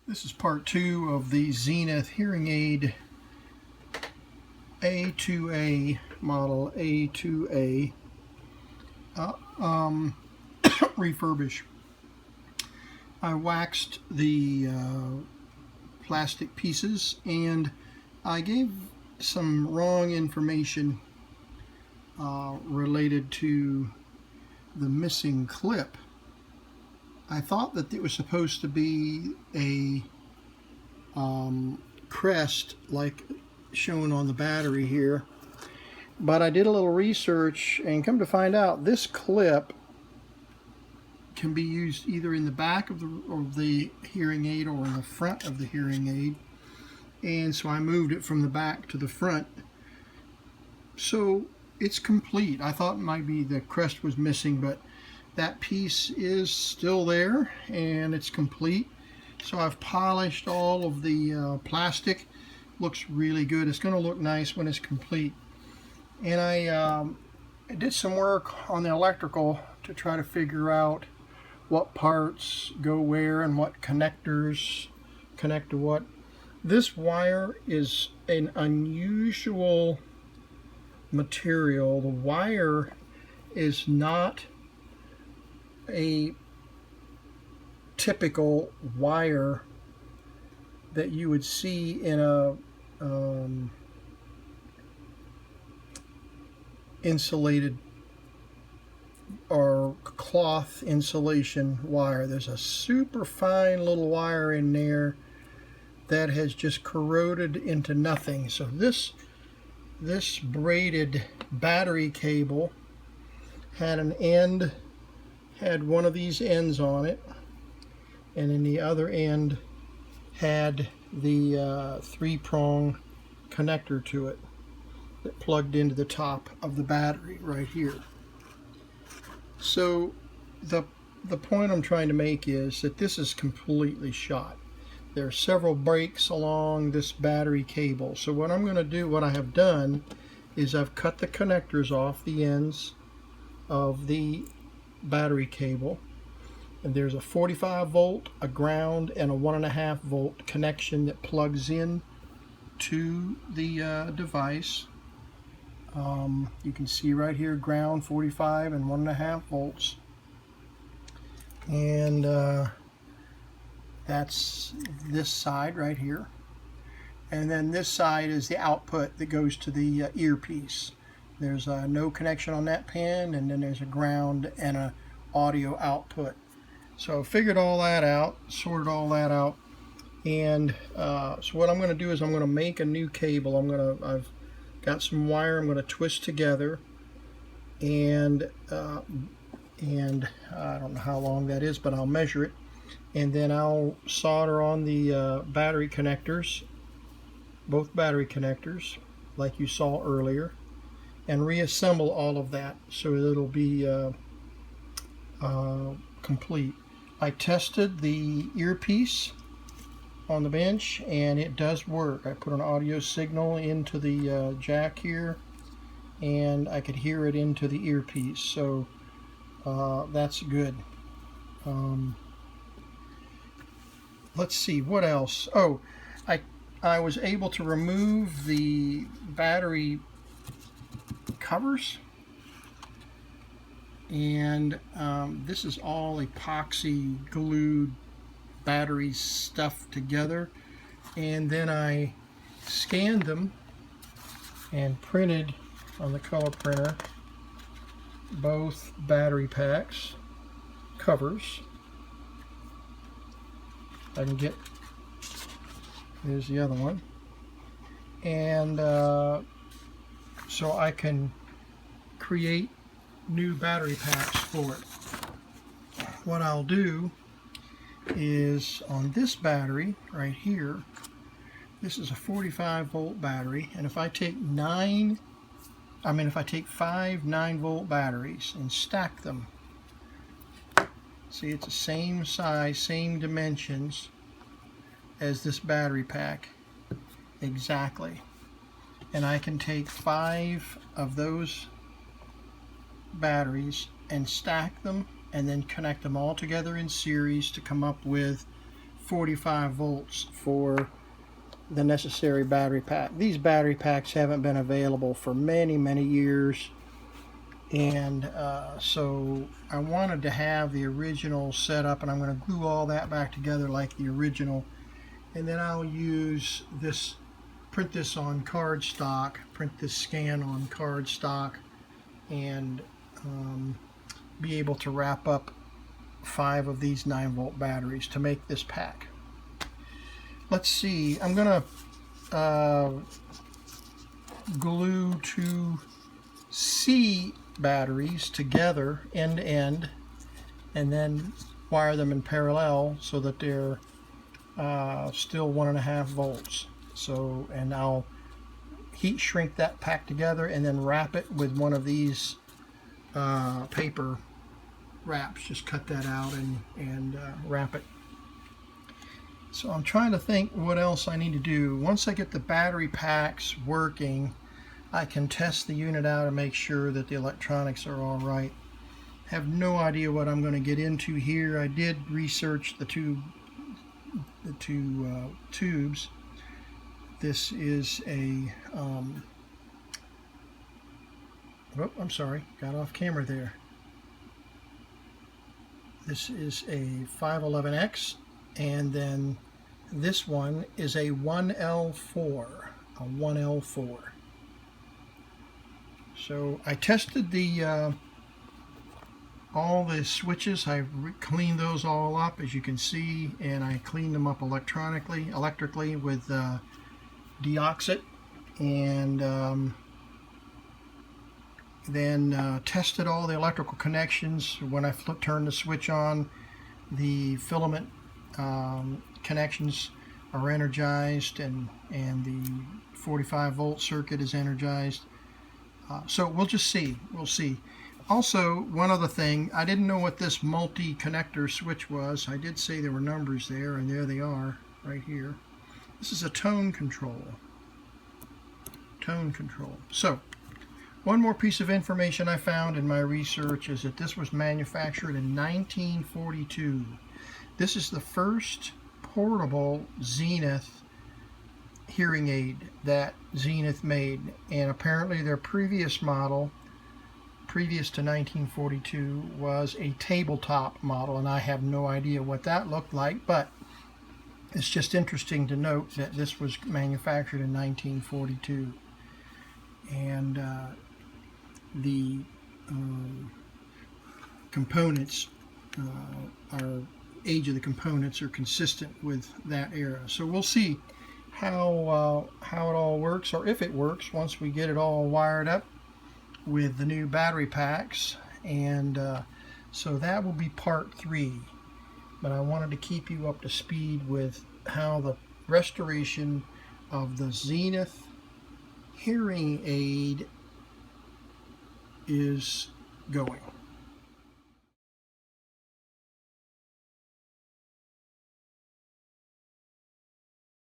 This is part 2 of the Zenith hearing aid A2A model A2A refurbish. I waxed the plastic pieces and I gave some wrong information related to the missing clip. I thought that it was supposed to be a crest like shown on the battery here, but I did a little research and come to find out this clip can be used either in the back of the hearing aid or in the front of the hearing aid, and so I moved it from the back to the front, so it's complete. I thought maybe the crest was missing, but that piece is still there and it's complete. So I've polished all of the plastic. Looks really good. It's going to look nice when it's complete. And I did some work on the electrical to try to figure out what parts go where and what connectors connect to what. This wire is an unusual material. The wire is not a typical wire that you would see in a insulated or cloth insulation wire. There's a super fine little wire in there that has just corroded into nothing. So this braided battery cable had one of these ends on it, and in the other end had the 3-prong connector to it that plugged into the top of the battery right here. So the point I'm trying to make is that this is completely shot. There are several breaks along this battery cable. So what I'm going to do, what I have done, is I've cut the connectors off the ends of the battery cable, and there's a 45 volt, a ground, and a 1.5 volt connection that plugs in to the device. You can see right here, ground, 45 and 1.5 volts, and that's this side right here, and then this side is the output that goes to the earpiece. There's no connection on that pin, and then there's a ground and a audio output. So I figured all that out, sorted all that out, and so what I'm going to do is I'm going to make a new cable. I've got some wire I'm going to twist together, and I don't know how long that is, but I'll measure it, and then I'll solder on the battery connectors, both battery connectors, like you saw earlier, and reassemble all of that so it'll be complete. I tested the earpiece on the bench and it does work. I put an audio signal into the jack here and I could hear it into the earpiece, so that's good. Let's see what else. Oh, I was able to remove the battery covers, and this is all epoxy glued batteries stuffed together, and then I scanned them and printed on the color printer both battery packs covers. I can get, there's the other one, and so I can create new battery packs for it. What I'll do is on this battery right here, this is a 45 volt battery, and if I take five 9 volt batteries and stack them, see, it's the same size, same dimensions as this battery pack exactly, and I can take 5 of those batteries and stack them and then connect them all together in series to come up with 45 volts for the necessary battery pack. These battery packs haven't been available for many years, and so I wanted to have the original setup, and I'm going to glue all that back together like the original, and then I'll use this, print this on cardstock, print this scan on cardstock, and be able to wrap up 5 of these 9-volt batteries to make this pack. Let's see, I'm gonna glue 2 C batteries together end to end, and then wire them in parallel so that they're still 1.5 volts. So, and I'll heat shrink that pack together and then wrap it with one of these paper wraps. Just cut that out and wrap it. So I'm trying to think what else I need to do. Once I get the battery packs working, I can test the unit out and make sure that the electronics are all right. Have no idea what I'm going to get into here. I did research the two tubes. This is a oh, I'm sorry, got off camera there. This is a 511X, and then this one is a 1L4, a 1L4. So I tested the all the switches. I cleaned those all up, as you can see, and I cleaned them up electrically with deoxit, and then tested all the electrical connections. When I turned the switch on, the filament connections are energized, and the 45 volt circuit is energized. So we'll just see. We'll see. Also, one other thing, I didn't know what this multi-connector switch was. I did say there were numbers there, and there they are right here. This is a tone control. Tone control. So, one more piece of information I found in my research is that this was manufactured in 1942. This is the first portable Zenith hearing aid that Zenith made, and apparently their previous model, previous to 1942, was a tabletop model, and I have no idea what that looked like, but it's just interesting to note that this was manufactured in 1942, and the components, our age of the components are consistent with that era. So we'll see how it all works, or if it works, once we get it all wired up with the new battery packs. And so that will be part 3. But I wanted to keep you up to speed with how the restoration of the Zenith hearing aid is going.